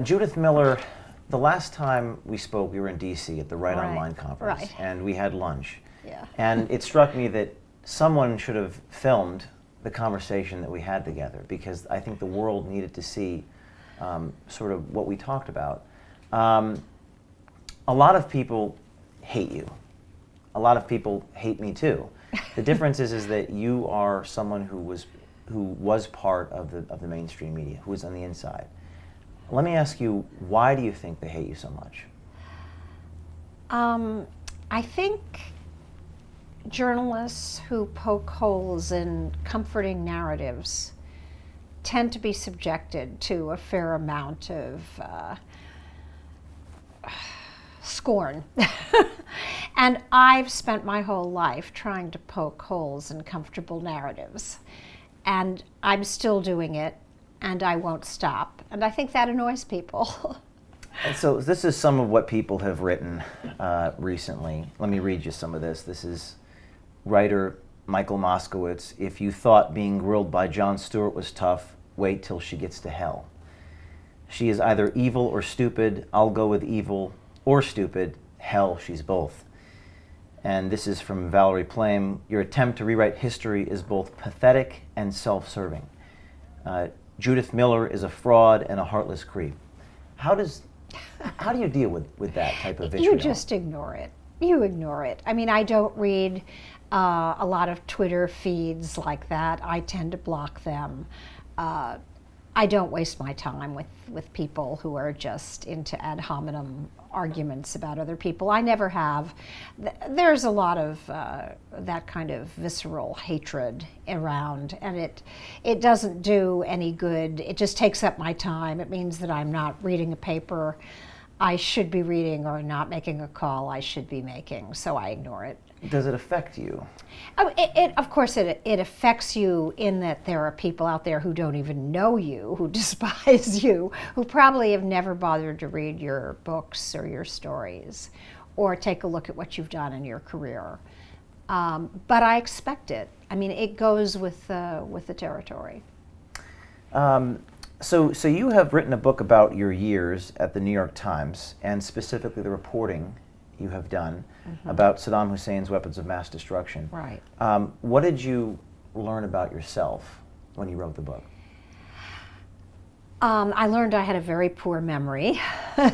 Judith Miller, the last time we spoke, we were in D.C. at the Right Online conference, Right. and we had lunch. Yeah. And it struck me that someone should have filmed the conversation that we had together, because I think the world needed to see sort of what we talked about. A lot of people hate you. A lot of people hate me too. The difference is that you are someone who was part of the mainstream media, who was on the inside. Let me ask you, why do you think they hate you so much? I think journalists who poke holes in comforting narratives tend to be subjected to a fair amount of scorn. And I've spent my whole life trying to poke holes in comfortable narratives. And I'm still doing it, and I won't stop. And I think that annoys people. And so this is some of what people have written recently. Let me read you some of this. This is writer Michael Moskowitz. If you thought being grilled by Jon Stewart was tough, wait till she gets to hell. She is either evil or stupid. I'll go with evil or stupid. Hell, she's both. And this is from Valerie Plame. Your attempt to rewrite history is both pathetic and self-serving. Judith Miller is a fraud and a heartless creep. How do you deal with that type of vitriol? You just ignore it. You ignore it. I mean, I don't read a lot of Twitter feeds like that. I tend to block them. I don't waste my time with people who are just into ad hominem arguments about other people. I never have. There's a lot of that kind of visceral hatred around, and it doesn't do any good. It just takes up my time. It means that I'm not reading a paper I should be reading, or not making a call I should be making, so I ignore it. Does it affect you? Oh, of course it affects you, in that there are people out there who don't even know you, who despise you, who probably have never bothered to read your books or your stories, or take a look at what you've done in your career. But I expect it. I mean, it goes with the territory. So you have written a book about your years at the New York Times, and specifically the reporting you have done about Saddam Hussein's weapons of mass destruction. Right. What did you learn about yourself when you wrote the book? I learned I had a very poor memory,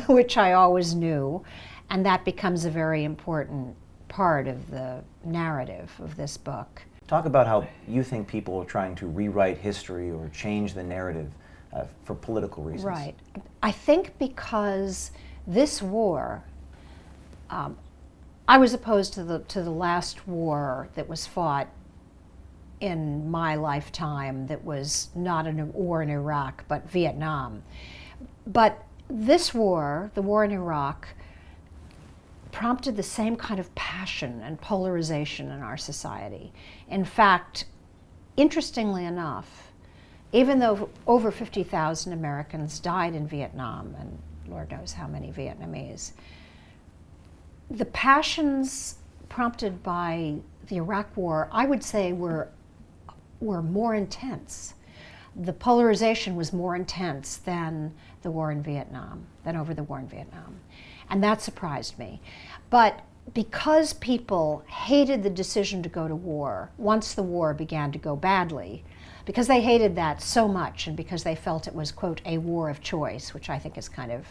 which I always knew, and that becomes a very important part of the narrative of this book. Talk about how you think people are trying to rewrite history or change the narrative for political reasons. Right. I think because this war, I was opposed to the last war that was fought in my lifetime, that was not a war in Iraq, but Vietnam. But this war, the war in Iraq, prompted the same kind of passion and polarization in our society. In fact, interestingly enough, even though over 50,000 Americans died in Vietnam, and Lord knows how many Vietnamese, the passions prompted by the Iraq War, I would say, were more intense. The polarization was more intense than the war in Vietnam, than over the war in Vietnam. And that surprised me. But because people hated the decision to go to war, once the war began to go badly, because they hated that so much, and because they felt it was, quote, a war of choice, which I think is kind of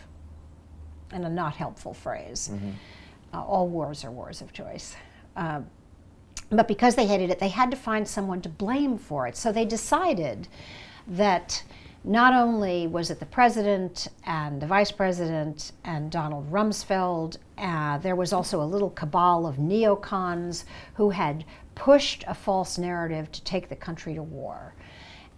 a not helpful phrase. All wars are wars of choice. But because they hated it, they had to find someone to blame for it. So they decided that not only was it the president and the vice president and Donald Rumsfeld, there was also a little cabal of neocons who had pushed a false narrative to take the country to war.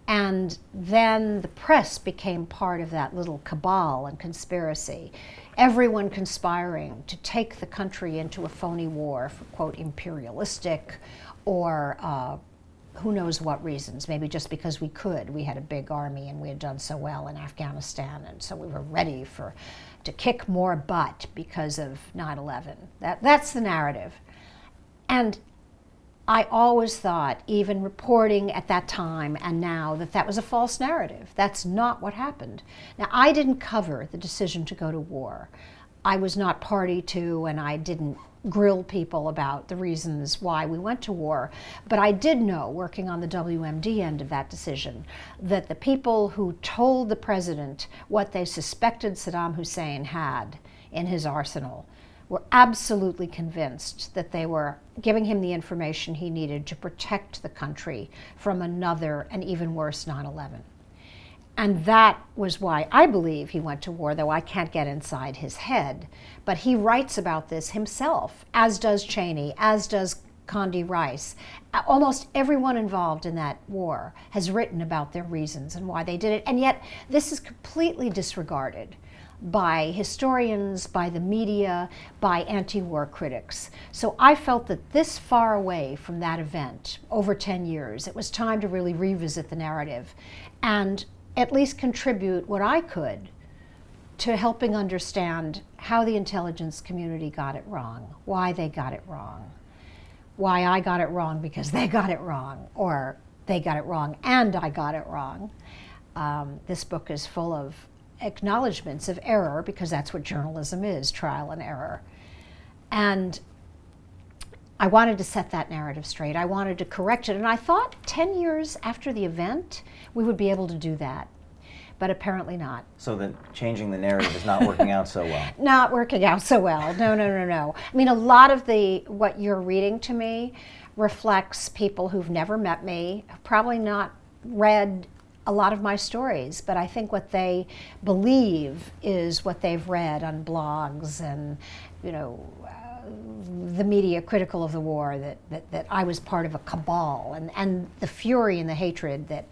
And then the press became part of that little cabal and conspiracy. Everyone conspiring to take the country into a phony war for, quote, imperialistic, or who knows what reasons. Maybe just because we could. We had a big army and we had done so well in Afghanistan, and so we were ready to kick more butt because of 9/11. That's the narrative. And I always thought, even reporting at that time and now, that that was a false narrative. That's not what happened. Now, I didn't cover the decision to go to war. I was not party to, and I didn't grill people about the reasons why we went to war. But I did know, working on the WMD end of that decision, that the people who told the president what they suspected Saddam Hussein had in his arsenal were absolutely convinced that they were giving him the information he needed to protect the country from another and even worse 9/11. And that was why I believe he went to war, though I can't get inside his head. But he writes about this himself, as does Cheney, as does Condi Rice. Almost everyone involved in that war has written about their reasons and why they did it. And yet this is completely disregarded by historians, by the media, by anti-war critics. So I felt that this far away from that event, over 10 years, it was time to really revisit the narrative and at least contribute what I could to helping understand how the intelligence community got it wrong, why they got it wrong, why I got it wrong because they got it wrong, or they got it wrong and I got it wrong. This book is full of acknowledgments of error, because that's what journalism is, trial and error. And I wanted to set that narrative straight. I wanted to correct it. And I thought 10 years after the event, we would be able to do that. But apparently not. So then changing the narrative is not working out so well. Not working out so well. No. I mean, a lot of what you're reading to me reflects people who've never met me, have probably not read a lot of my stories, but I think what they believe is what they've read on blogs and, the media critical of the war, that I was part of a cabal, and the fury and the hatred that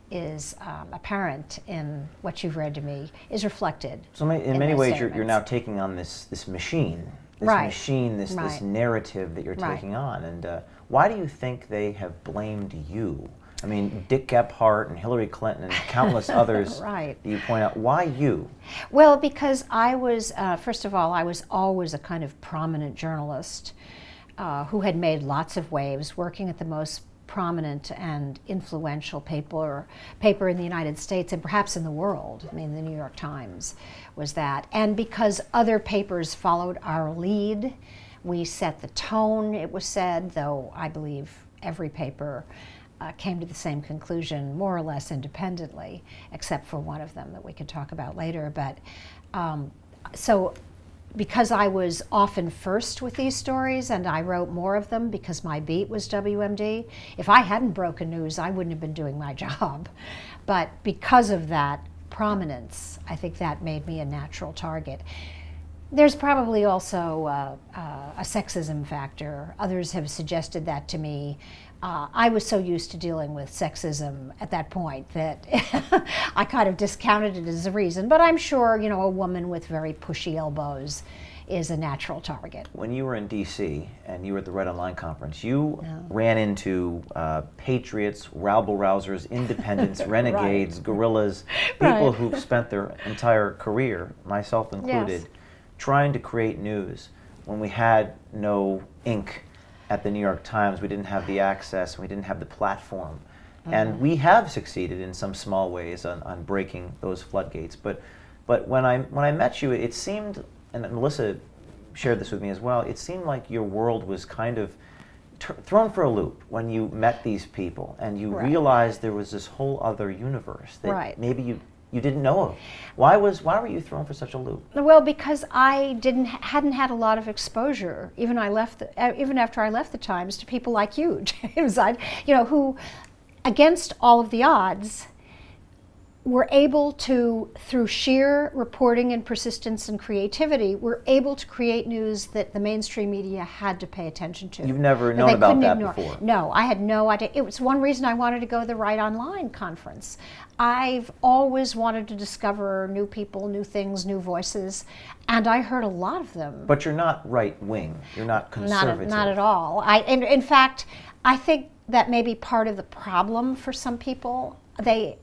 is apparent in what you've read to me is reflected. So in many ways, you're now taking on this machine, this narrative that you're taking on. And why do you think they have blamed you? I mean, Dick Gephardt and Hillary Clinton and countless others that you point out. Why you? Well, because I was, first of all, I was always a kind of prominent journalist who had made lots of waves, working at the most prominent and influential paper in the United States and perhaps in the world. I mean, the New York Times was that. And because other papers followed our lead, we set the tone, it was said, though I believe every paper came to the same conclusion, more or less independently, except for one of them that we could talk about later. But so because I was often first with these stories, and I wrote more of them because my beat was WMD, if I hadn't broken news, I wouldn't have been doing my job. But because of that prominence, I think that made me a natural target. There's probably also a sexism factor. Others have suggested that to me. I was so used to dealing with sexism at that point that I kind of discounted it as a reason. But I'm sure, a woman with very pushy elbows is a natural target. When you were in D.C. and you were at the Red Online Conference, you ran into patriots, rabble-rousers, independents, renegades, guerrillas, people who've spent their entire career, myself included, trying to create news when we had no ink at the New York Times. We didn't have the access, we didn't have the platform. And we have succeeded in some small ways on breaking those floodgates. But when I met you, it seemed, and Melissa shared this with me as well, it seemed like your world was kind of thrown for a loop when you met these people and you realized there was this whole other universe that maybe you didn't know of. Why were you thrown for such a loop? Well, because I hadn't had a lot of exposure, even after I left the Times, to people like you, James, who, against all of the odds, were able to, through sheer reporting and persistence and creativity, were able to create news that the mainstream media had to pay attention to. You've never known about that before? No, I had no idea. It was one reason I wanted to go to the Right Online conference. I've always wanted to discover new people, new things, new voices, and I heard a lot of them. But you're not right-wing. You're not conservative. Not at all. In fact, I think that may be part of the problem for some people.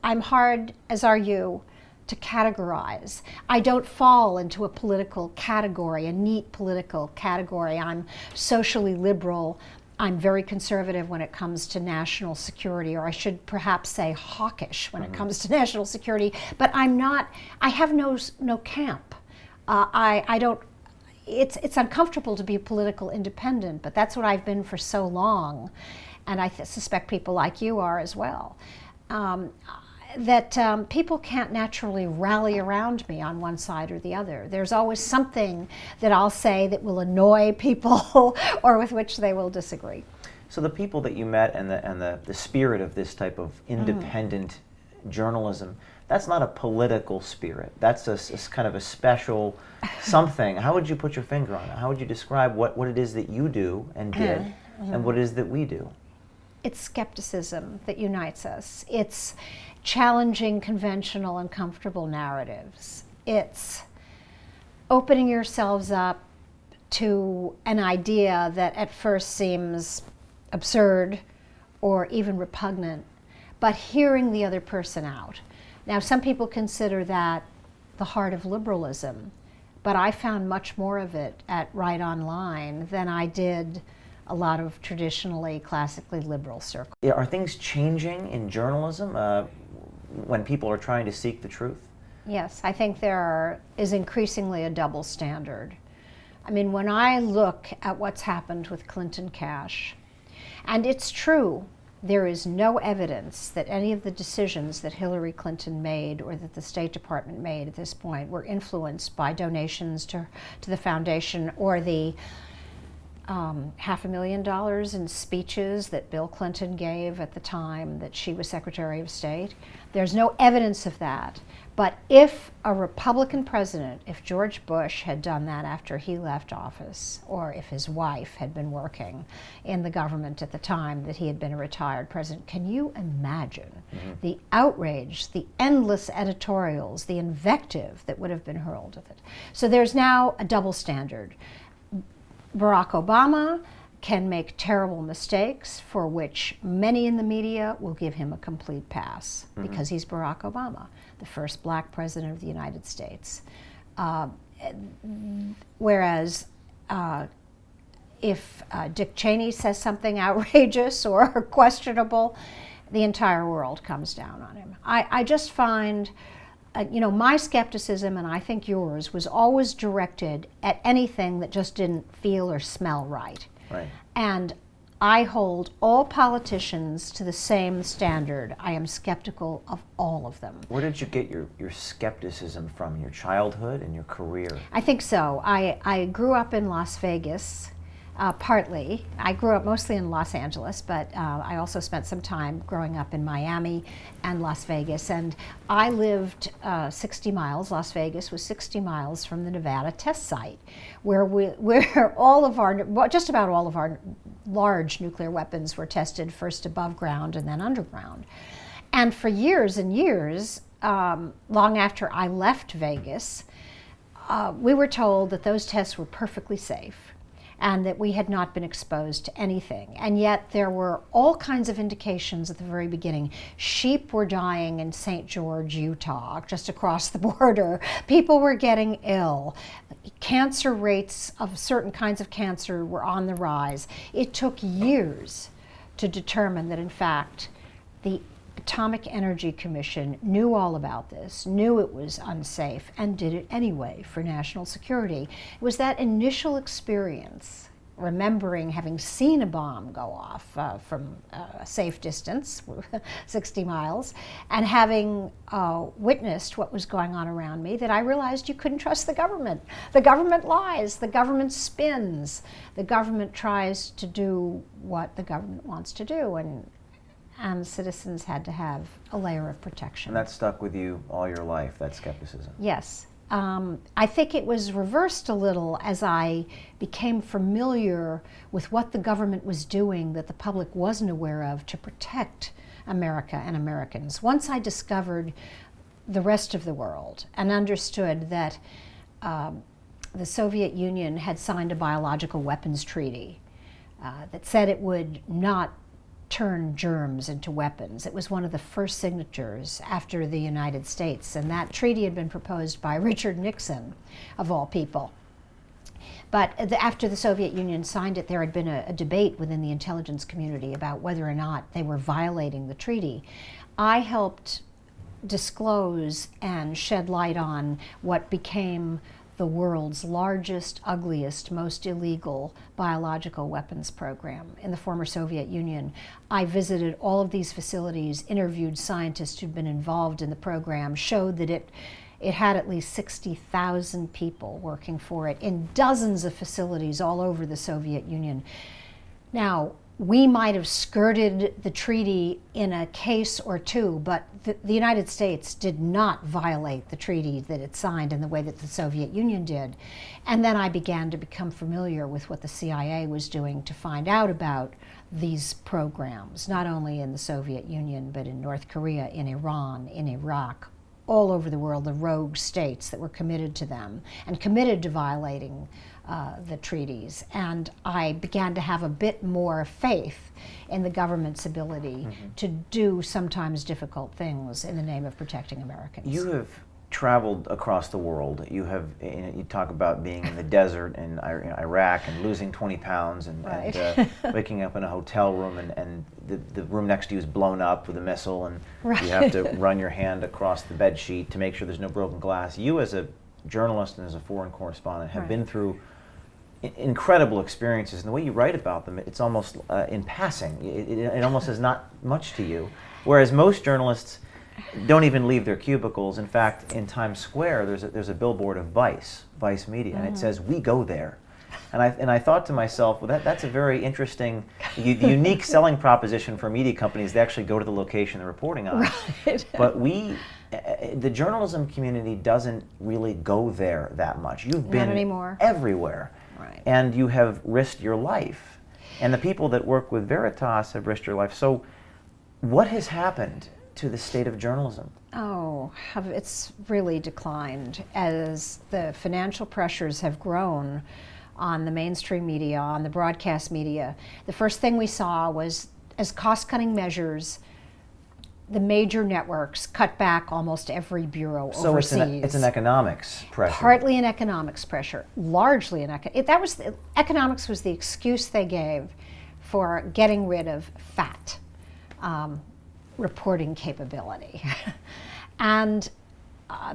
I'm hard, as are you, to categorize. I don't fall into a political category, a neat political category. I'm socially liberal. I'm very conservative when it comes to national security, or I should perhaps say hawkish when it comes to national security, but I'm not, I have no camp. I don't, it's uncomfortable to be political independent, but that's what I've been for so long, and I suspect people like you are as well. That people can't naturally rally around me on one side or the other. There's always something that I'll say that will annoy people or with which they will disagree. So the people that you met and the spirit of this type of independent journalism, that's not a political spirit. That's a kind of a special something. How would you put your finger on it? How would you describe what it is that you do and did and what it is that we do? It's skepticism that unites us. It's challenging conventional and comfortable narratives. It's opening yourselves up to an idea that at first seems absurd or even repugnant, but hearing the other person out. Now, some people consider that the heart of liberalism, but I found much more of it at Right Online than I did a lot of traditionally, classically liberal circles. Yeah, are things changing in journalism when people are trying to seek the truth? Yes, I think there is increasingly a double standard. I mean, when I look at what's happened with Clinton Cash, and it's true, there is no evidence that any of the decisions that Hillary Clinton made or that the State Department made at this point were influenced by donations to the foundation or the $500,000 in speeches that Bill Clinton gave at the time that she was Secretary of State. There's no evidence of that. But if a Republican president, if George Bush had done that after he left office, or if his wife had been working in the government at the time that he had been a retired president, can you imagine the outrage, the endless editorials, the invective that would have been hurled at it? So there's now a double standard. Barack Obama can make terrible mistakes for which many in the media will give him a complete pass because he's Barack Obama, the first black president of the United States. Whereas if Dick Cheney says something outrageous or questionable, the entire world comes down on him. I just find my skepticism, and I think yours, was always directed at anything that just didn't feel or smell right. Right. And I hold all politicians to the same standard. I am skeptical of all of them. Where did you get your skepticism from? Your childhood and your career? I think so. I grew up in Las Vegas. Partly. I grew up mostly in Los Angeles, but I also spent some time growing up in Miami and Las Vegas. And I lived 60 miles, Las Vegas was 60 miles from the Nevada test site, where all of our, just about all of our large nuclear weapons were tested first above ground and then underground. And for years and years, long after I left Vegas, we were told that those tests were perfectly safe and that we had not been exposed to anything. And yet there were all kinds of indications at the very beginning. Sheep were dying in St. George, Utah, just across the border. People were getting ill. Cancer rates of certain kinds of cancer were on the rise. It took years to determine that, in fact, the Atomic Energy Commission knew all about this, knew it was unsafe, and did it anyway for national security. It was that initial experience, remembering having seen a bomb go off from a safe distance, 60 miles, and having witnessed what was going on around me, that I realized you couldn't trust the government. The government lies, the government spins, the government tries to do what the government wants to do, and citizens had to have a layer of protection. And that stuck with you all your life, that skepticism? Yes. I think it was reversed a little as I became familiar with what the government was doing that the public wasn't aware of to protect America and Americans. Once I discovered the rest of the world and understood that the Soviet Union had signed a biological weapons treaty that said it would not turn germs into weapons. It was one of the first signatures after the United States, and that treaty had been proposed by Richard Nixon, of all people. But after the Soviet Union signed it, there had been a debate within the intelligence community about whether or not they were violating the treaty. I helped disclose and shed light on what became the world's largest, ugliest, most illegal biological weapons program in the former Soviet Union. I visited all of these facilities, interviewed scientists who'd been involved in the program, showed that it had at least 60,000 people working for it in dozens of facilities all over the Soviet Union. Now, we might have skirted the treaty in a case or two, but the United States did not violate the treaty that it signed in the way that the Soviet Union did. And then I began to become familiar with what the CIA was doing to find out about these programs, not only in the Soviet Union, but in North Korea, in Iran, in Iraq, all over the world, the rogue states that were committed to them and committed to violating the treaties. And I began to have a bit more faith in the government's ability to do sometimes difficult things in the name of protecting Americans. You have traveled across the world. You talk about being in the desert in Iraq and losing 20 pounds and waking up in a hotel room and the room next to you is blown up with a missile and you have to run your hand across the bed sheet to make sure there's no broken glass. You as a journalist and as a foreign correspondent have been through incredible experiences, and the way you write about them, it's almost in passing. It almost is not much to you, whereas most journalists don't even leave their cubicles. In fact, in Times Square, there's a billboard of Vice Media, and it says, "We go there." And I thought to myself, well, that's a very interesting, unique selling proposition for media companies. They actually go to the location they're reporting on. Right. But the journalism community doesn't really go there that much. You've been everywhere. Right. And you have risked your life. And the people that work with Veritas have risked your life. So what has happened to the state of journalism? Oh, it's really declined as the financial pressures have grown on the mainstream media, on the broadcast media. The first thing we saw was, as cost-cutting measures, the major networks cut back almost every bureau overseas. So it's an economics pressure. Partly an economics pressure, largely economics was the excuse they gave for getting rid of fat reporting capability. And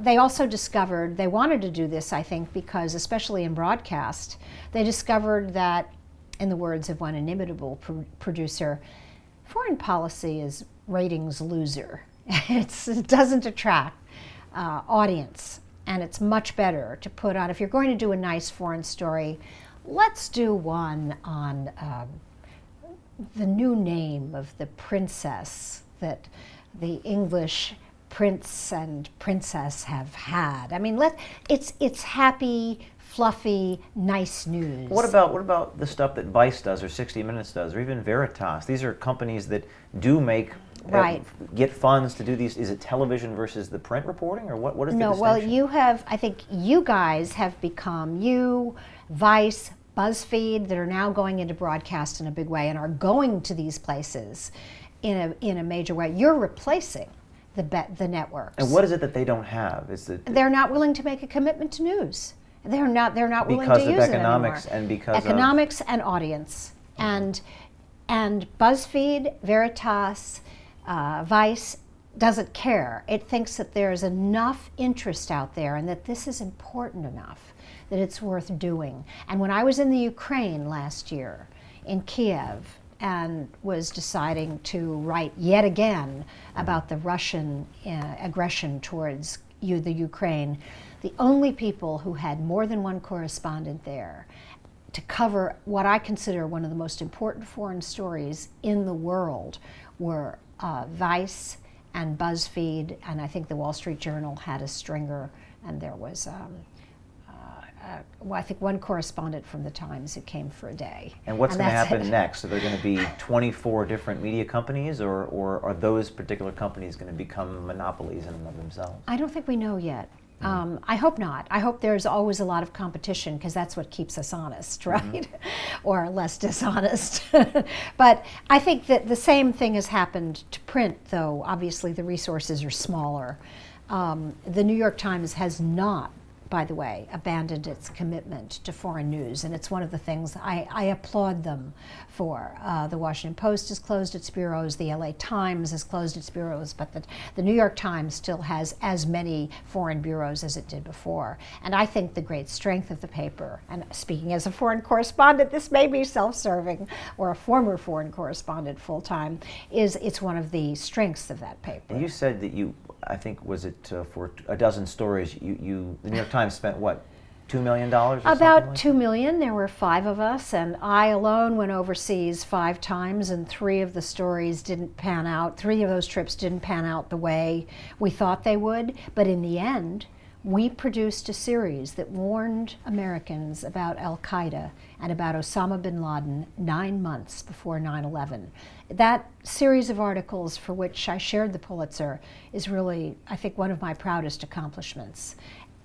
they also discovered, they wanted to do this, I think, because especially in broadcast, they discovered that, in the words of one inimitable producer, foreign policy is ratings loser. It doesn't attract audience, and it's much better to put on, if you're going to do a nice foreign story, let's do one on the new name of the princess that the English prince and princess have had. I mean, it's happy, fluffy, nice news. What about the stuff that Vice does, or 60 Minutes does, or even Veritas? These are companies that do make get funds to do these. Is it television versus the print reporting, or what is the distinction? Well, I think you guys have become, Vice, BuzzFeed, that are now going into broadcast in a big way and are going to these places in a major way. You're replacing the networks. And what is it that they don't have? They're not willing to make a commitment to news. They're not willing to use it anymore. Because of economics and because economics and audience. And BuzzFeed, Veritas, Vice doesn't care. It thinks that there's enough interest out there and that this is important enough that it's worth doing. And when I was in the Ukraine last year, in Kiev, and was deciding to write yet again about the Russian aggression towards the Ukraine, the only people who had more than one correspondent there to cover what I consider one of the most important foreign stories in the world were Vice and BuzzFeed, and I think the Wall Street Journal had a stringer, and there was I think one correspondent from the Times who came for a day. And what's going to happen next? Are there going to be 24 different media companies, or are those particular companies going to become monopolies in and of themselves? I don't think we know yet. I hope not. I hope there's always a lot of competition, because that's what keeps us honest, right? Or less dishonest. But I think that the same thing has happened to print, though obviously the resources are smaller. The New York Times has not, by the way, abandoned its commitment to foreign news, and it's one of the things I applaud them for. The Washington Post has closed its bureaus, the LA Times has closed its bureaus, but the New York Times still has as many foreign bureaus as it did before. And I think the great strength of the paper, and speaking as a foreign correspondent, this may be self-serving, or a former foreign correspondent full-time, is it's one of the strengths of that paper. And you said that you, I think, was it for a dozen stories, the New York Times spent what, $2 million or something About like $2 million. There were 5 of us, and I alone went overseas 5 times, and 3 of the stories didn't pan out. 3 of those trips didn't pan out the way we thought they would, but in the end, we produced a series that warned Americans about Al-Qaeda and about Osama bin Laden 9 months before 9/11. That series of articles, for which I shared the Pulitzer, is really, I think, one of my proudest accomplishments.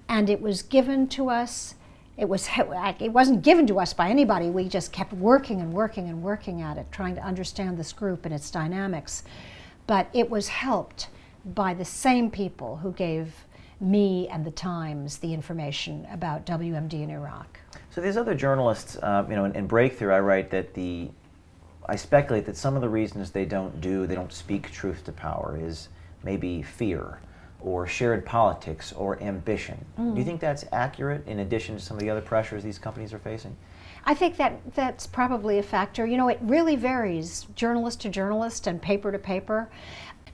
And it was given to us, it wasn't given to us by anybody. We just kept working and working and working at it, trying to understand this group and its dynamics. But it was helped by the same people who gave me and the Times the information about WMD in Iraq. So these other journalists, in Breakthrough, I write that I speculate that some of the reasons they don't speak truth to power is maybe fear, or shared politics, or ambition. Do you think that's accurate, in addition to some of the other pressures these companies are facing? I think that's probably a factor. It really varies journalist to journalist and paper to paper.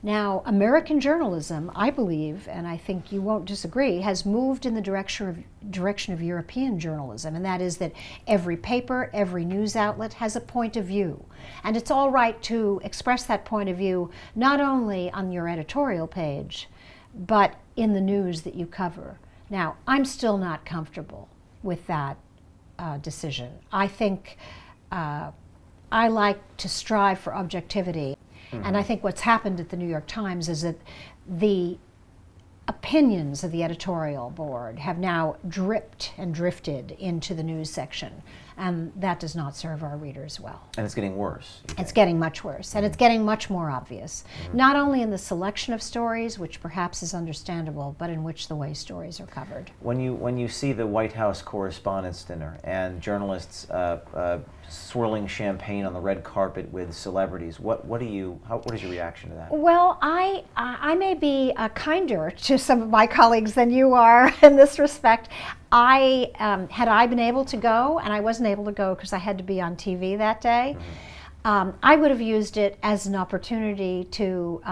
Now, American journalism, I believe, and I think you won't disagree, has moved in the direction of European journalism, and that is that every paper, every news outlet has a point of view. And it's all right to express that point of view not only on your editorial page, but in the news that you cover. Now, I'm still not comfortable with that decision. I think I like to strive for objectivity. And I think what's happened at the New York Times is that the opinions of the editorial board have now dripped and drifted into the news section, and that does not serve our readers well. And it's getting worse. It's getting much worse, and it's getting much more obvious, not only in the selection of stories, which perhaps is understandable, but in which the way stories are covered. When you see the White House Correspondents' Dinner and journalists swirling champagne on the red carpet with celebrities, what is your reaction to that? Well, I may be kinder to some of my colleagues than you are in this respect. Had I been able to go, and I wasn't able to go because I had to be on TV that day, I would have used it as an opportunity to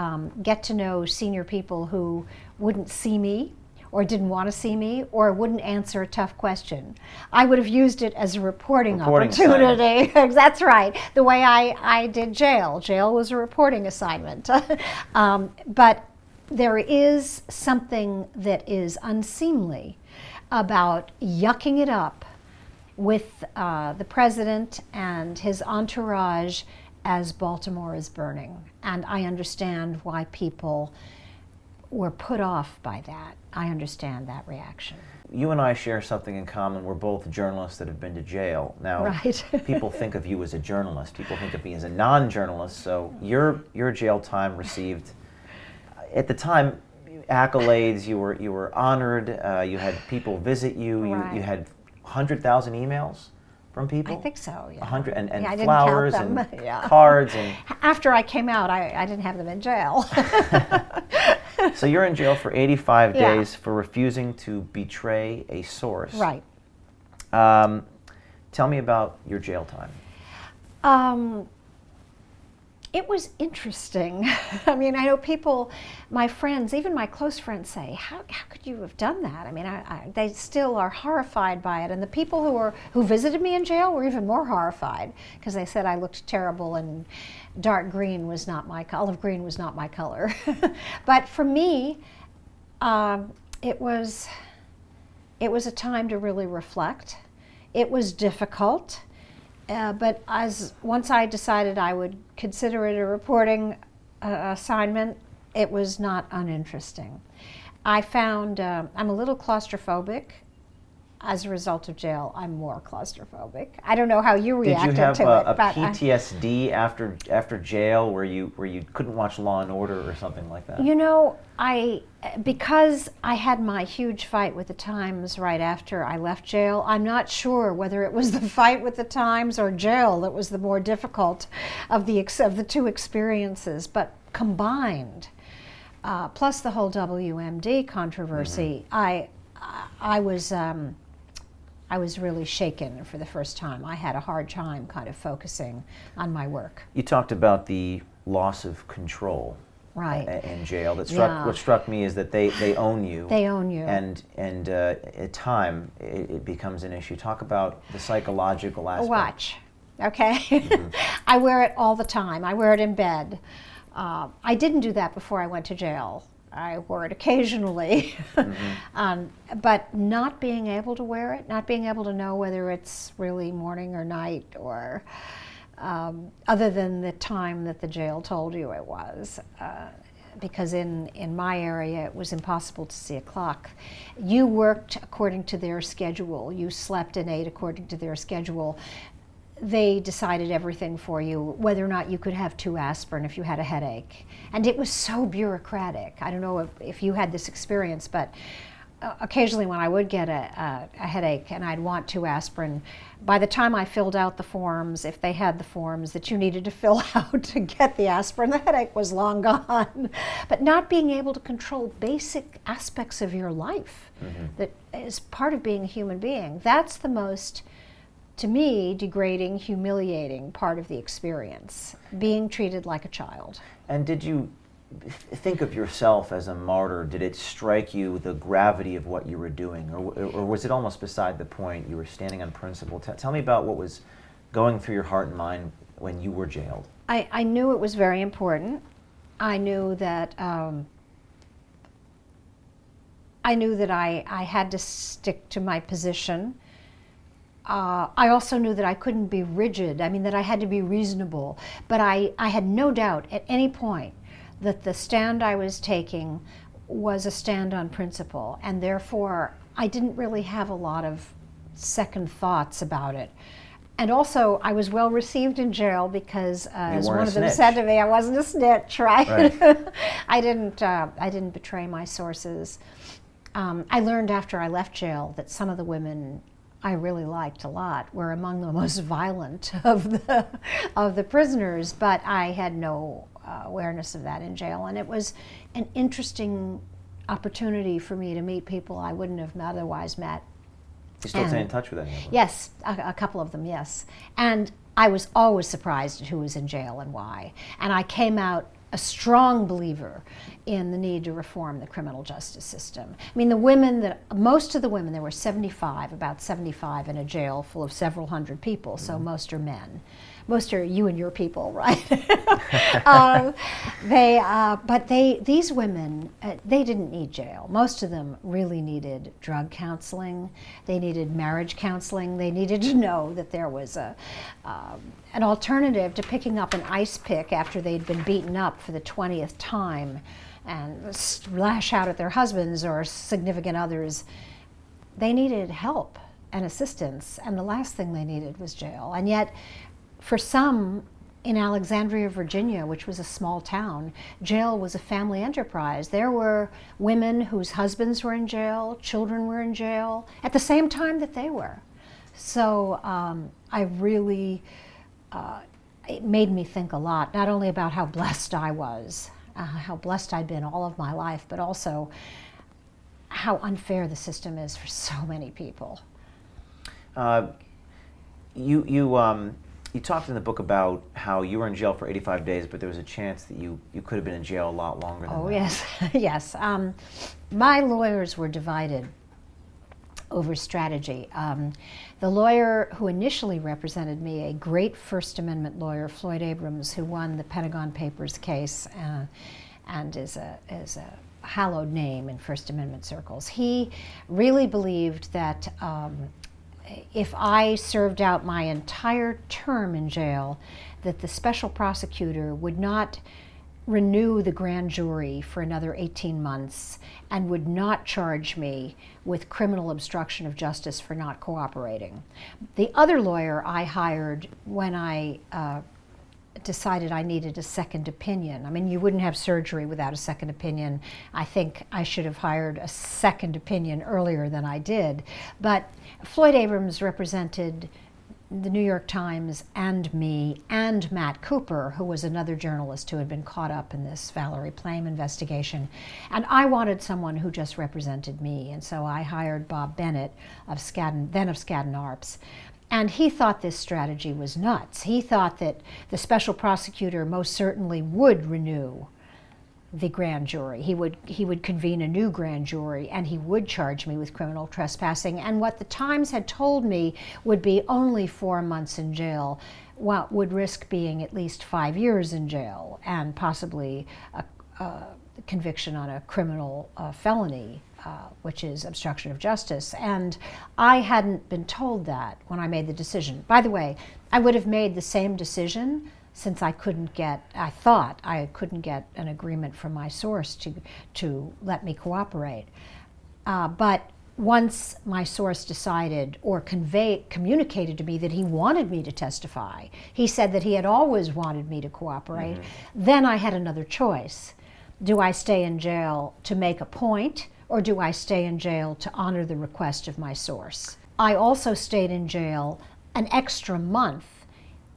get to know senior people who wouldn't see me, or didn't want to see me, or wouldn't answer a tough question. I would have used it as a reporting opportunity. That's right. The way I did jail. Jail was a reporting assignment. But there is something that is unseemly about yucking it up with the president and his entourage as Baltimore is burning. And I understand why people were put off by that. I understand that reaction. You and I share something in common. We're both journalists that have been to jail. Now, right. People think of you as a journalist. People think of me as a non-journalist. So your jail time received, at the time, accolades. You were honored. You had people visit you. Right. You had 100,000 emails from people. I think so. Yeah. 100 and Yeah, I didn't flowers count them. and Yeah. cards and. After I came out, I didn't have them in jail. So you're in jail for 85 Yeah. days for refusing to betray a source. Right. Tell me about your jail time. It was interesting. I mean, I know people, my friends, even my close friends say, how could you have done that? I mean, they still are horrified by it. And the people who visited me in jail were even more horrified because they said I looked terrible and dark green was not olive green was not my color. But for me, it was a time to really reflect. It was difficult. But once I decided I would consider it a reporting assignment, it was not uninteresting. I found I'm a little claustrophobic. as a result of jail, I'm more claustrophobic. I don't know how you Did reacted you have to it, a but PTSD after jail where you couldn't watch Law and Order or something like that? you know, because I had my huge fight with the Times right after I left jail, I'm not sure whether it was the fight with the Times or jail that was the more difficult of the two experiences, but combined, plus the whole WMD controversy, I was really shaken for the first time. I had a hard time kind of focusing on my work. You talked about the loss of control, Right. In jail. Yeah. What struck me is that they own you. They own you. And at time it becomes an issue. Talk about the psychological aspect. Watch, okay? I wear it all the time. I wear it in bed. I didn't do that before I went to jail. I wore it occasionally. But not being able to wear it, not being able to know whether it's really morning or night, or other than the time that the jail told you it was. Because in my area it was impossible to see a clock. You worked according to their schedule. You slept and ate according to their schedule. They decided everything for you, whether or not you could have 2 aspirin if you had a headache. And it was so bureaucratic. I don't know if you had this experience, but occasionally when I would get a headache and I'd want 2 aspirin, by the time I filled out the forms, if they had the forms that you needed to fill out to get the aspirin, the headache was long gone. But not being able to control basic aspects of your life that is part of being a human being, that's the most, to me, degrading, humiliating part of the experience, being treated like a child. And did you think of yourself as a martyr? Did it strike you the gravity of what you were doing, or was it almost beside the point? You were standing on principle. Tell me about what was going through your heart and mind when you were jailed. I knew it was very important. I knew that I had to stick to my position. I also knew that I couldn't be rigid. I mean, that I had to be reasonable. But I had no doubt at any point that the stand I was taking was a stand on principle, and therefore I didn't really have a lot of second thoughts about it. And also, I was well received in jail because, as one of them said to me, I wasn't a snitch, right? I didn't betray my sources. I learned after I left jail that some of the women I really liked a lot were among the most violent of the prisoners, but I had no awareness of that in jail, and it was an interesting opportunity for me to meet people I wouldn't have otherwise met. You still stay in touch with any of them? Yes, a couple of them, yes. And I was always surprised at who was in jail and why. And I came out a strong believer in the need to reform the criminal justice system. I mean, most of the women, there were about 75 in a jail full of several hundred people, so most are men. Most are you and your people, right? These women, they didn't need jail. Most of them really needed drug counseling. They needed marriage counseling. They needed to know that there was an alternative to picking up an ice pick after they'd been beaten up for the 20th time and lash out at their husbands or significant others. They needed help and assistance, and the last thing they needed was jail. And yet, for some, in Alexandria, Virginia, which was a small town, jail was a family enterprise. There were women whose husbands were in jail, children were in jail, at the same time that they were. So it made me think a lot, not only about how blessed I was, how blessed I'd been all of my life, but also how unfair the system is for so many people. You talked in the book about how you were in jail for 85 days, but there was a chance that you could have been in jail a lot longer than that. Oh, yes, yes. My lawyers were divided over strategy. The lawyer who initially represented me, a great First Amendment lawyer, Floyd Abrams, who won the Pentagon Papers case and is a hallowed name in First Amendment circles, he really believed that if I served out my entire term in jail, that the special prosecutor would not renew the grand jury for another 18 months and would not charge me with criminal obstruction of justice for not cooperating. The other lawyer I hired when I decided I needed a second opinion. I mean, you wouldn't have surgery without a second opinion. I think I should have hired a second opinion earlier than I did. But Floyd Abrams represented the New York Times and me and Matt Cooper, who was another journalist who had been caught up in this Valerie Plame investigation. And I wanted someone who just represented me. And so I hired Bob Bennett of Skadden, then of Skadden Arps. And he thought this strategy was nuts. He thought that the special prosecutor most certainly would renew the grand jury. He would convene a new grand jury, and he would charge me with criminal trespassing. And what the Times had told me would be only 4 months in jail, what would risk being at least 5 years in jail, and possibly a conviction on a criminal felony, which is obstruction of justice. And I hadn't been told that when I made the decision. By the way, I would have made the same decision since I thought I couldn't get an agreement from my source to let me cooperate. But once my source decided or communicated to me that he wanted me to testify, he said that he had always wanted me to cooperate, then I had another choice. Do I stay in jail to make a point, or do I stay in jail to honor the request of my source? I also stayed in jail an extra month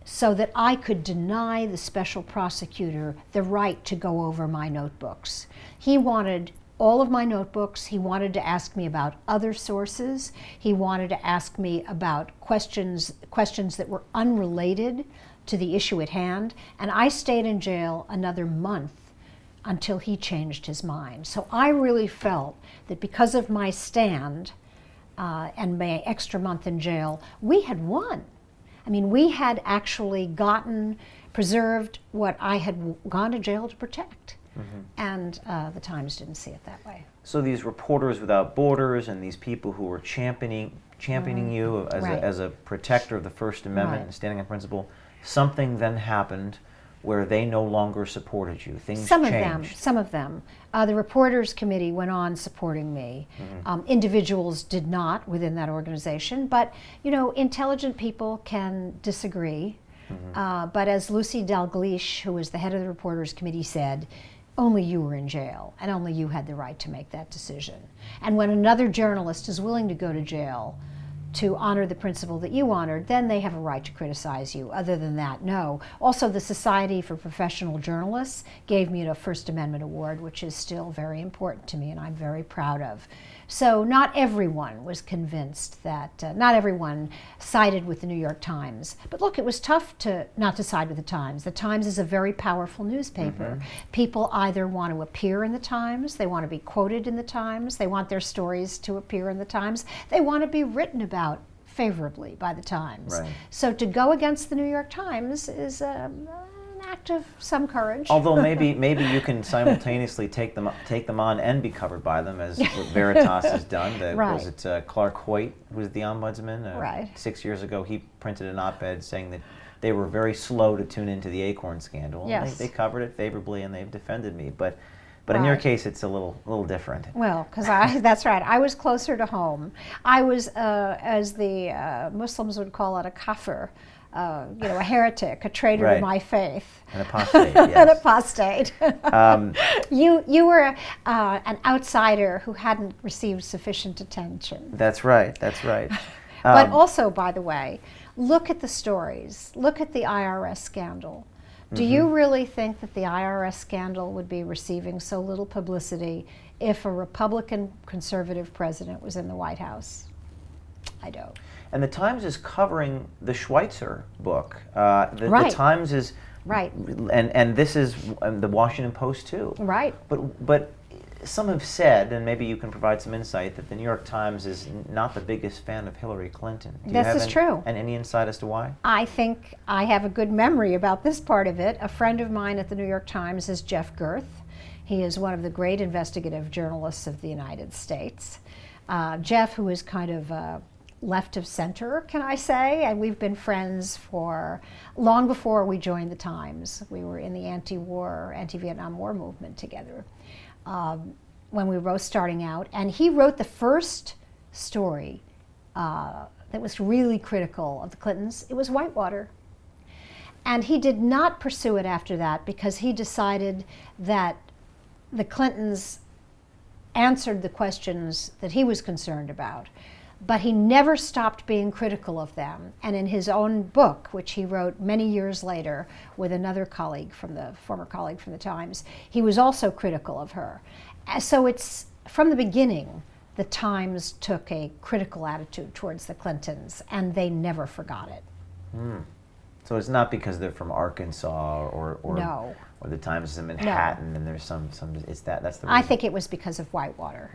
so that I could deny the special prosecutor the right to go over my notebooks. He wanted all of my notebooks. He wanted to ask me about other sources. He wanted to ask me about questions that were unrelated to the issue at hand. And I stayed in jail another month until he changed his mind. So I really felt that because of my stand and my extra month in jail, we had won. I mean, we had actually preserved what I had gone to jail to protect. And the Times didn't see it that way. So these Reporters Without Borders and these people who were championing you as a protector of the First Amendment and standing on principle, something then happened where they no longer supported you. Things changed. Some of them. The Reporters Committee went on supporting me. Individuals did not within that organization, but intelligent people can disagree. But as Lucy Dalgleish, who was the head of the Reporters Committee, said, only you were in jail, and only you had the right to make that decision. And when another journalist is willing to go to jail to honor the principle that you honored, then they have a right to criticize you. Other than that, no. Also, the Society for Professional Journalists gave me a First Amendment award, which is still very important to me and I'm very proud of. So not everyone was convinced that, not everyone sided with the New York Times. But look, it was tough not to side with the Times. The Times is a very powerful newspaper. People either want to appear in the Times, they want to be quoted in the Times, they want their stories to appear in the Times, they want to be written about favorably by the Times. Right. So to go against the New York Times is an act of some courage. Although maybe you can simultaneously take them on and be covered by them, as what Veritas has done. Was it Clark Hoyt, who was the ombudsman? 6 years ago, he printed an op-ed saying that they were very slow to tune into the Acorn scandal. Yes. They covered it favorably and they've defended me. But in your case, it's a little different. Well, because that's right. I was closer to home. I was, as the Muslims would call it, a kafir. A heretic, a traitor to my faith. An apostate, yes. An apostate. You were an outsider who hadn't received sufficient attention. That's right. But also, by the way, look at the stories. Look at the IRS scandal. Do you really think that the IRS scandal would be receiving so little publicity if a Republican conservative president was in the White House? I don't. And the Times is covering the Schweitzer book. The Times is right, and this is the Washington Post too. Right. But some have said, and maybe you can provide some insight, that the New York Times is not the biggest fan of Hillary Clinton. This is true. And any insight as to why? I think I have a good memory about this part of it. A friend of mine at the New York Times is Jeff Girth. He is one of the great investigative journalists of the United States. Jeff, who is kind of left of center, can I say? And we've been friends for long before we joined the Times. We were in the anti-Vietnam War movement together when we were both starting out. And he wrote the first story that was really critical of the Clintons. It was Whitewater. And he did not pursue it after that because he decided that the Clintons answered the questions that he was concerned about. But he never stopped being critical of them. And in his own book, which he wrote many years later with another colleague former colleague from the Times, he was also critical of her. So it's, from the beginning, the Times took a critical attitude towards the Clintons, and they never forgot it. So it's not because they're from Arkansas or No. or the Times is in Manhattan, and there's some it's that's the reason. I think it was because of Whitewater.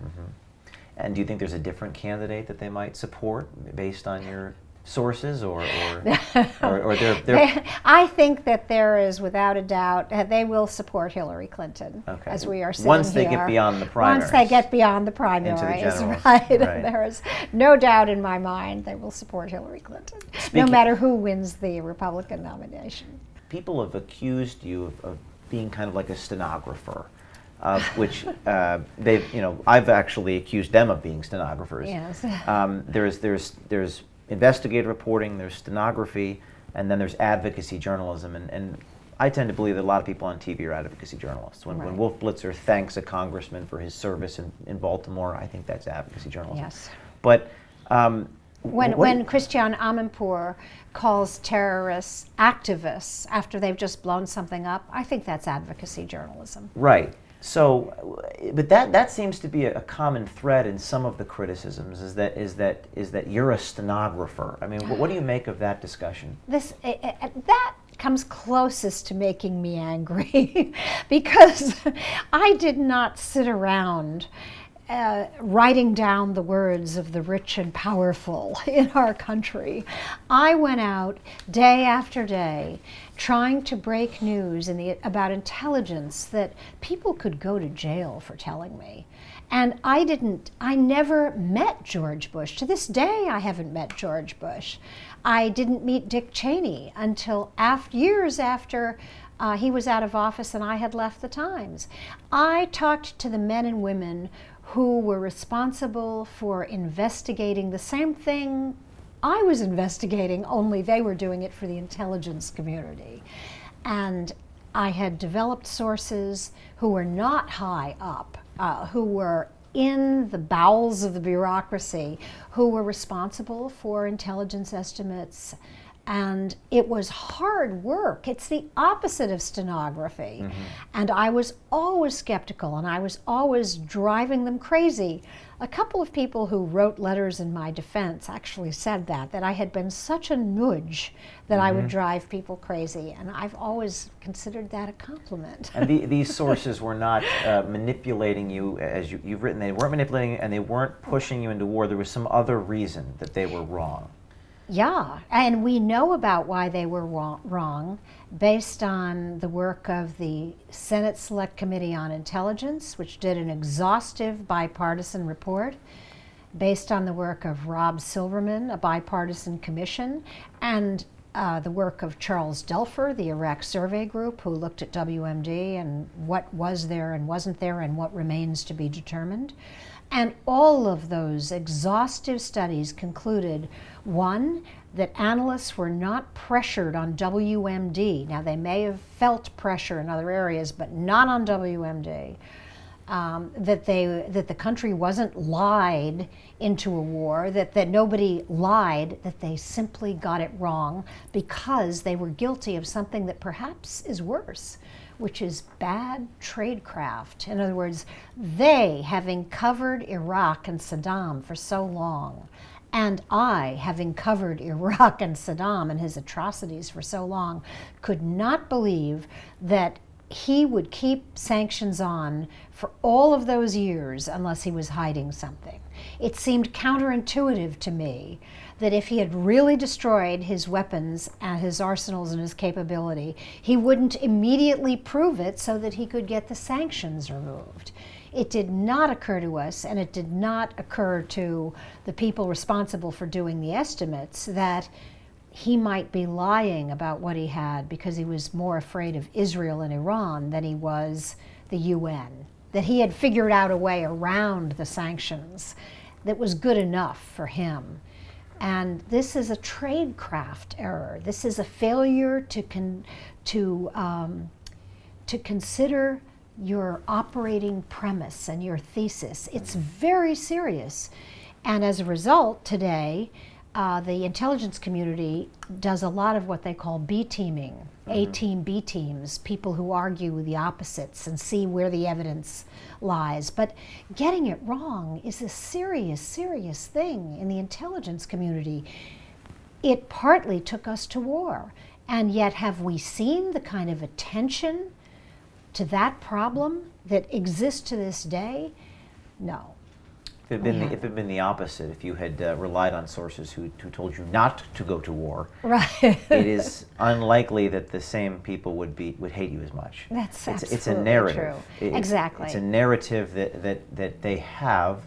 And do you think there's a different candidate that they might support based on your sources, or they're I think that there is, without a doubt, they will support Hillary Clinton, as we are sitting once they here. get beyond the primaries. Once they get beyond the primaries, Into the generals. right? Right. There is no doubt in my mind they will support Hillary Clinton, no matter who wins the Republican nomination. People have accused you of being kind of like a stenographer, which I've actually accused them of being stenographers. Yes. There's investigative reporting, there's stenography, and then there's advocacy journalism. And I tend to believe that a lot of people on TV are advocacy journalists. When Wolf Blitzer thanks a congressman for his service in Baltimore, I think that's advocacy journalism. Yes. But when Christiane Amanpour calls terrorists activists after they've just blown something up, I think that's advocacy journalism. Right. So, but that seems to be a common thread in some of the criticisms. Is that you're a stenographer? I mean, what do you make of that discussion? That comes closest to making me angry because I did not sit around writing down the words of the rich and powerful in our country. I went out day after day trying to break news about intelligence that people could go to jail for telling me. And I never met George Bush. To this day, I haven't met George Bush. I didn't meet Dick Cheney until years after he was out of office and I had left the Times. I talked to the men and women who were responsible for investigating the same thing I was investigating, only they were doing it for the intelligence community. And I had developed sources who were not high up, who were in the bowels of the bureaucracy, who were responsible for intelligence estimates. And it was hard work. It's the opposite of stenography. And I was always skeptical, and I was always driving them crazy. A couple of people who wrote letters in my defense actually said that I had been such a nudge that I would drive people crazy, and I've always considered that a compliment. And these sources were not manipulating you, as you've written. They weren't manipulating, and they weren't pushing you into war. There was some other reason that they were wrong. Yeah, and we know about why they were wrong based on the work of the Senate Select Committee on Intelligence, which did an exhaustive bipartisan report, based on the work of Rob Silverman, a bipartisan commission, and the work of Charles Delfer, the Iraq Survey Group, who looked at WMD and what was there and wasn't there and what remains to be determined. And all of those exhaustive studies concluded, one, that analysts were not pressured on WMD. Now, they may have felt pressure in other areas, but not on WMD. That the country wasn't lied into a war, that nobody lied, that they simply got it wrong because they were guilty of something that perhaps is worse, which is bad tradecraft. In other words, they, having covered Iraq and Saddam for so long, and I, having covered Iraq and Saddam and his atrocities for so long, could not believe that he would keep sanctions on for all of those years unless he was hiding something. It seemed counterintuitive to me that if he had really destroyed his weapons and his arsenals and his capability, he wouldn't immediately prove it so that he could get the sanctions removed. It did not occur to us, and it did not occur to the people responsible for doing the estimates, that he might be lying about what he had because he was more afraid of Israel and Iran than he was the UN, that he had figured out a way around the sanctions that was good enough for him. And this is a tradecraft error. This is a failure to consider your operating premise and your thesis. It's very serious. And as a result, today, the intelligence community does a lot of what they call B-teaming, A-team, B-teams, people who argue the opposites and see where the evidence lies. But getting it wrong is a serious, serious thing in the intelligence community. It partly took us to war. And yet, have we seen the kind of attention to that problem that exists to this day? No. If it had been the opposite, if you had relied on sources who told you not to go to war, right. it is unlikely that the same people would hate you as much. That's absolutely it's a narrative. true. Exactly. It's a narrative that they have,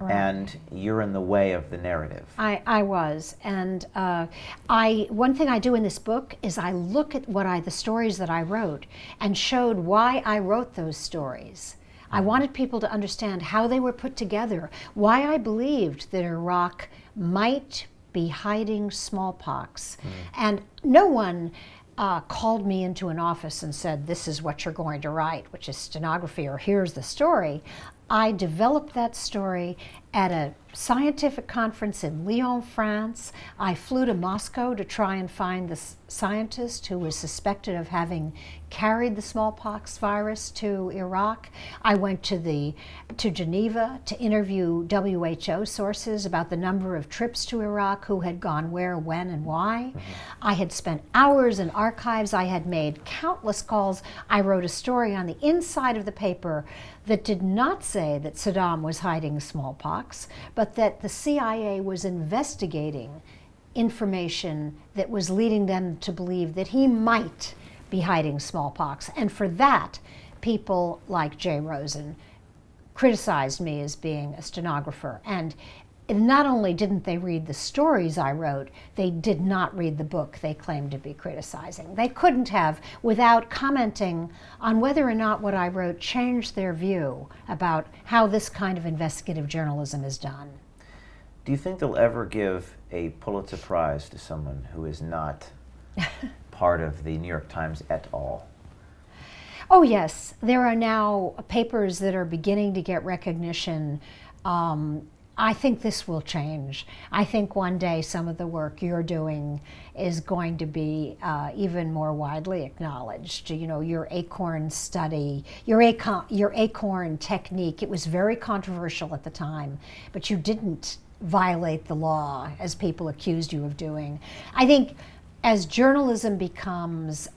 right. And you're in the way of the narrative. I was, and one thing I do in this book is I look at the stories that I wrote and showed why I wrote those stories. I wanted people to understand how they were put together, why I believed that Iraq might be hiding smallpox. And no one called me into an office and said, this is what you're going to write, which is stenography, or here's the story. I developed that story at a scientific conference in Lyon, France. I flew to Moscow to try and find the scientist who was suspected of having carried the smallpox virus to Iraq. I went to Geneva to interview WHO sources about the number of trips to Iraq, who had gone where, when, and why. I had spent hours in archives. I had made countless calls. I wrote a story on the inside of the paper that did not say that Saddam was hiding smallpox, but that the CIA was investigating information that was leading them to believe that he might be hiding smallpox. And for that, people like Jay Rosen criticized me as being a stenographer. And not only didn't they read the stories I wrote, they did not read the book they claimed to be criticizing. They couldn't have, without commenting on whether or not what I wrote changed their view about how this kind of investigative journalism is done. Do you think they'll ever give a Pulitzer Prize to someone who is not part of the New York Times et al.? Oh yes, there are now papers that are beginning to get recognition. I think this will change. I think one day some of the work you're doing is going to be even more widely acknowledged. You know, your acorn study, your acorn technique, it was very controversial at the time, but you didn't violate the law as people accused you of doing. I think as journalism becomes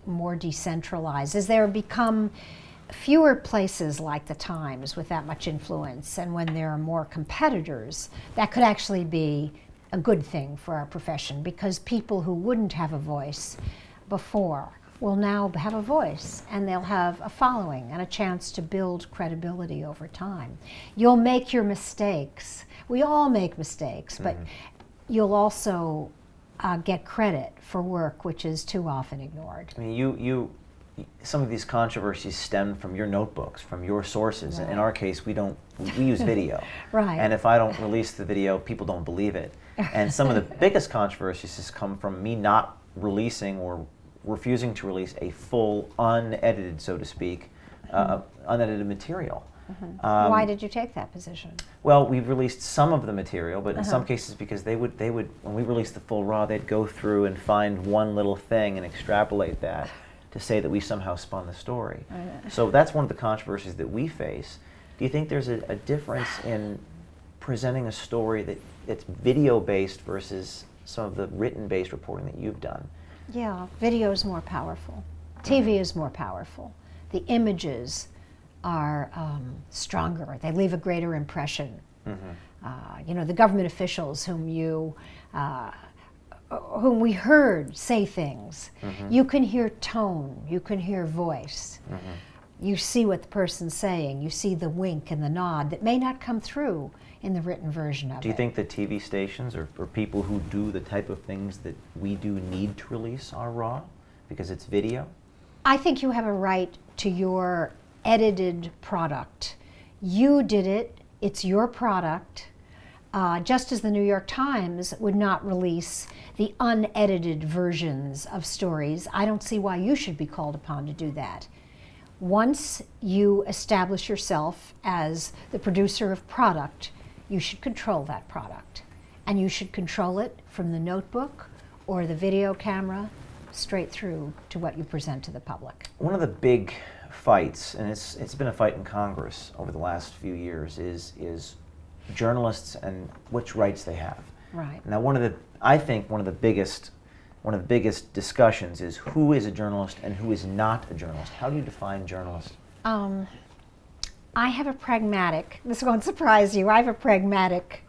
more decentralized, as there become fewer places like the Times with that much influence, and when there are more competitors, that could actually be a good thing for our profession, because people who wouldn't have a voice before will now have a voice, and they'll have a following and a chance to build credibility over time. You'll make your mistakes. We all make mistakes, but you'll also get credit for work which is too often ignored. I mean, some of these controversies stem from your notebooks, from your sources. Right. In our case, we use video. Right. And if I don't release the video, people don't believe it. And some of the biggest controversies has come from me not releasing or refusing to release a full, unedited, so to speak, unedited material. Why did you take that position? Well, we've released some of the material, but in some cases, because they would, when we released the full raw, they'd go through and find one little thing and extrapolate that to say that we somehow spun the story. So that's one of the controversies that we face. Do you think there's a difference in presenting a story that's video-based versus some of the written-based reporting that you've done? Yeah, video is more powerful. TV is more powerful. The images are stronger. They leave a greater impression. You know, the government officials whom we heard say things, you can hear tone, you can hear voice. You see what the person's saying. You see the wink and the nod that may not come through in the written version of it. Do you think that TV stations or people who do the type of things that we do need to release are raw because it's video? I think you have a right to your edited product. You did it. It's your product. Just as the New York Times would not release the unedited versions of stories, I don't see why you should be called upon to do that. Once you establish yourself as the producer of product, you should control that product. And you should control it from the notebook or the video camera straight through to what you present to the public. One of the big fights, and it's been a fight in Congress over the last few years, is journalists and which rights they have. Right. Now, I think one of the biggest discussions is who is a journalist and who is not a journalist. How do you define journalist? I have a pragmatic, this won't surprise you, I have a pragmatic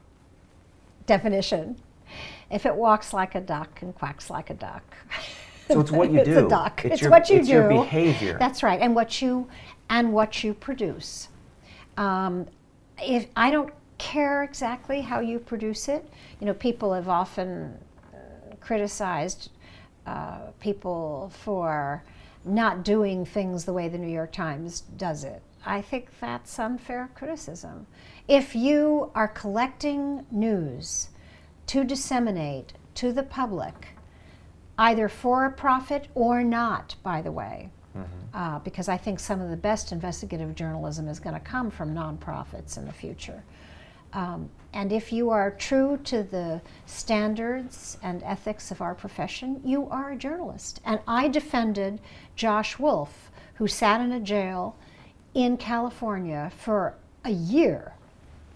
definition. If it walks like a duck and quacks like a duck. So it's what you do. It's a duck. It's your, what you it's do. Your behavior. That's right, and what you produce. If I don't care exactly how you produce it, people have often criticized people for not doing things the way the New York Times does it. I think that's unfair criticism. If you are collecting news to disseminate to the public, either for a profit or not, by the way, because I think some of the best investigative journalism is going to come from nonprofits in the future. And if you are true to the standards and ethics of our profession, you are a journalist. And I defended Josh Wolf, who sat in a jail in California for a year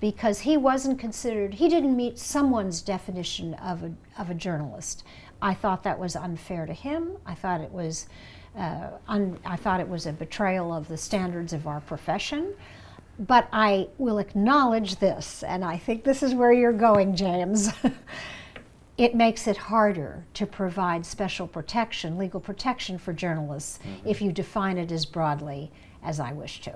because he wasn't considered, he didn't meet someone's definition of a journalist. I thought that was unfair to him. I thought it was a betrayal of the standards of our profession. But I will acknowledge this, and I think this is where you're going, James. It makes it harder to provide special protection, legal protection for journalists if you define it as broadly as I wish to.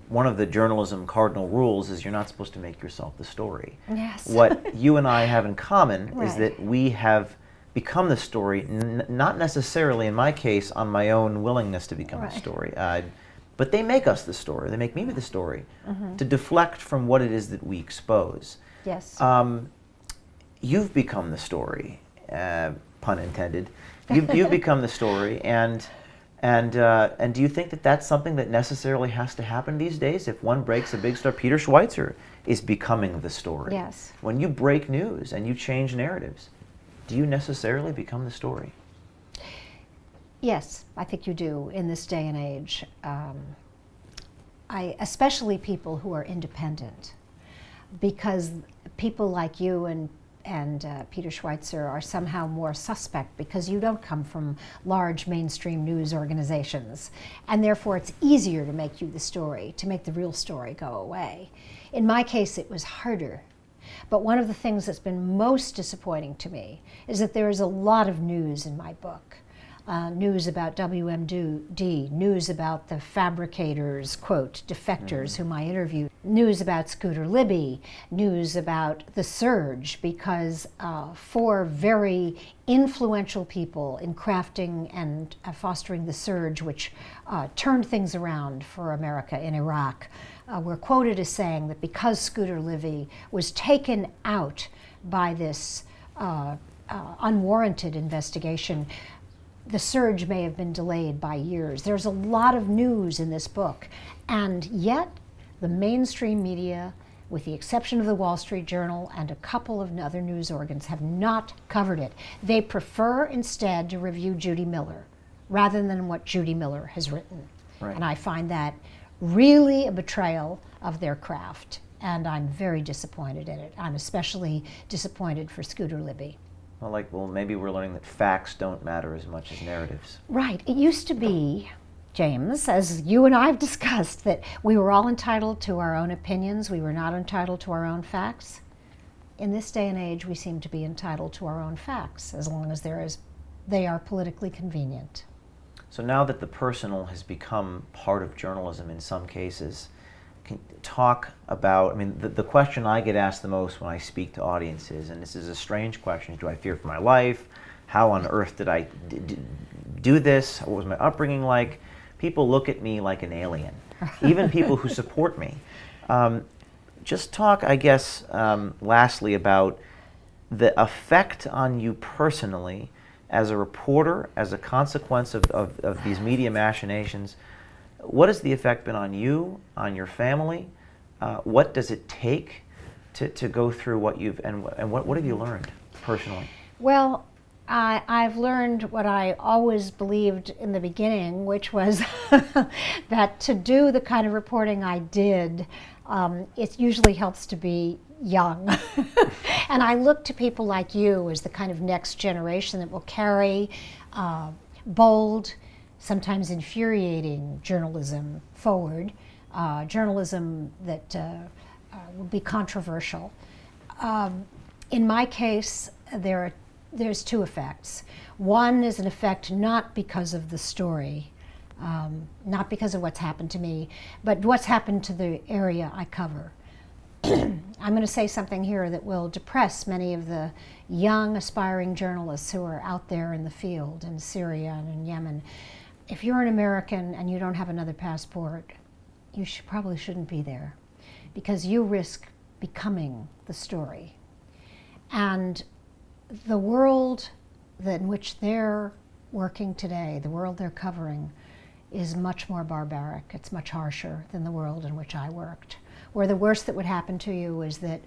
One of the journalism cardinal rules is you're not supposed to make yourself the story. Yes. What you and I have in common Right. is that we have become the story, not necessarily in my case on my own willingness to become Right. the story. But they make us the story. They make me the story to deflect from what it is that we expose. Yes. You've become the story, pun intended. You've become the story, and do you think that that's something that necessarily has to happen these days? If one breaks a big story, Peter Schweitzer is becoming the story. Yes. When you break news and you change narratives, do you necessarily become the story? Yes, I think you do in this day and age. Especially people who are independent, because people like you and Peter Schweitzer are somehow more suspect because you don't come from large mainstream news organizations, and therefore it's easier to make you the story, to make the real story go away. In my case, it was harder. But one of the things that's been most disappointing to me is that there is a lot of news in my book. News about WMD, news about the fabricators, quote, defectors whom I interviewed, news about Scooter Libby, news about the surge, because four very influential people in crafting and fostering the surge, which turned things around for America in Iraq, were quoted as saying that because Scooter Libby was taken out by this unwarranted investigation, the surge may have been delayed by years. There's a lot of news in this book, and yet the mainstream media, with the exception of the Wall Street Journal and a couple of other news organs, have not covered it. They prefer instead to review Judy Miller rather than what Judy Miller has written. Right. And I find that really a betrayal of their craft, and I'm very disappointed in it. I'm especially disappointed for Scooter Libby. Well, maybe we're learning that facts don't matter as much as narratives. Right. It used to be, James, as you and I have discussed, that we were all entitled to our own opinions. We were not entitled to our own facts. In this day and age, we seem to be entitled to our own facts, as long as they are politically convenient. So now that the personal has become part of journalism in some cases, can you talk about, I mean, the question I get asked the most when I speak to audiences, and this is a strange question, do I fear for my life? How on earth did I do this? What was my upbringing like? People look at me like an alien, even people who support me. Just talk, I guess, lastly about the effect on you personally as a reporter, as a consequence of these media machinations. What has the effect been on you, on your family? What does it take to go through what you've, and what have you learned personally? Well, I've learned what I always believed in the beginning, which was that to do the kind of reporting I did, it usually helps to be young. And I look to people like you as the kind of next generation that will carry bold, sometimes infuriating journalism forward, journalism that will be controversial. In my case, there's two effects. One is an effect not because of the story, not because of what's happened to me, but what's happened to the area I cover. I'm going to say something here that will depress many of the young, aspiring journalists who are out there in the field in Syria and in Yemen. If you're an American and you don't have another passport, you probably shouldn't be there, because you risk becoming the story. And the world in which they're working today, the world they're covering, is much more barbaric. It's much harsher than the world in which I worked, where the worst that would happen to you is that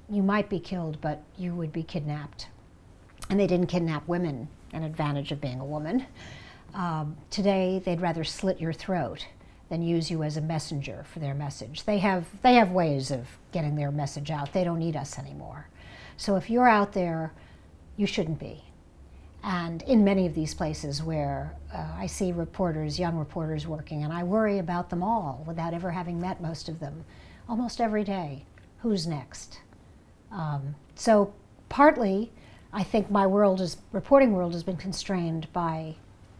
you might be killed, but you would be kidnapped. And they didn't kidnap women, an advantage of being a woman. Today, they'd rather slit your throat than use you as a messenger for their message. They have ways of getting their message out. They don't need us anymore. So if you're out there, you shouldn't be. And in many of these places where I see reporters, young reporters working, and I worry about them all without ever having met most of them, almost every day. Who's next? So partly, I think my reporting world has been constrained by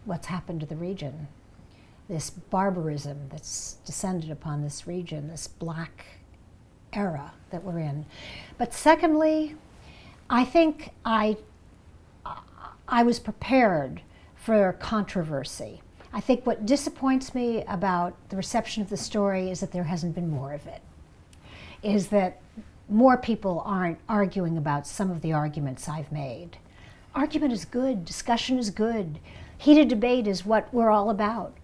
what's happened to the region. This barbarism that's descended upon this region, this black era that we're in. But secondly, I think I was prepared for controversy. I think what disappoints me about the reception of the story is that there hasn't been more of it, is that more people aren't arguing about some of the arguments I've made. Argument is good, discussion is good, heated debate is what we're all about.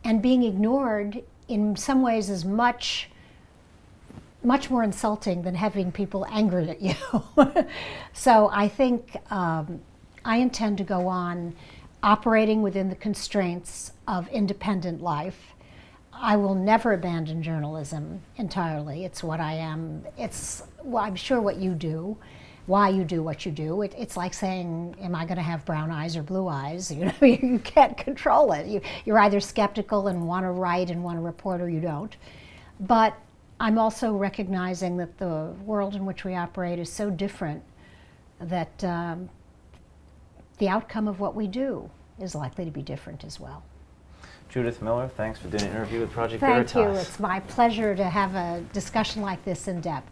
And being ignored in some ways is much more insulting than having people angered at you. So I think I intend to go on operating within the constraints of independent life. I will never abandon journalism entirely. It's what I am. It's, well, I'm sure what you do, why you do what you do. It's like saying, am I going to have brown eyes or blue eyes? You know, you can't control it. You're either skeptical and want to write and want to report, or you don't. But I'm also recognizing that the world in which we operate is so different that the outcome of what we do is likely to be different as well. Judith Miller, thanks for doing an interview with Project Veritas. Thank you. It's my pleasure to have a discussion like this in depth.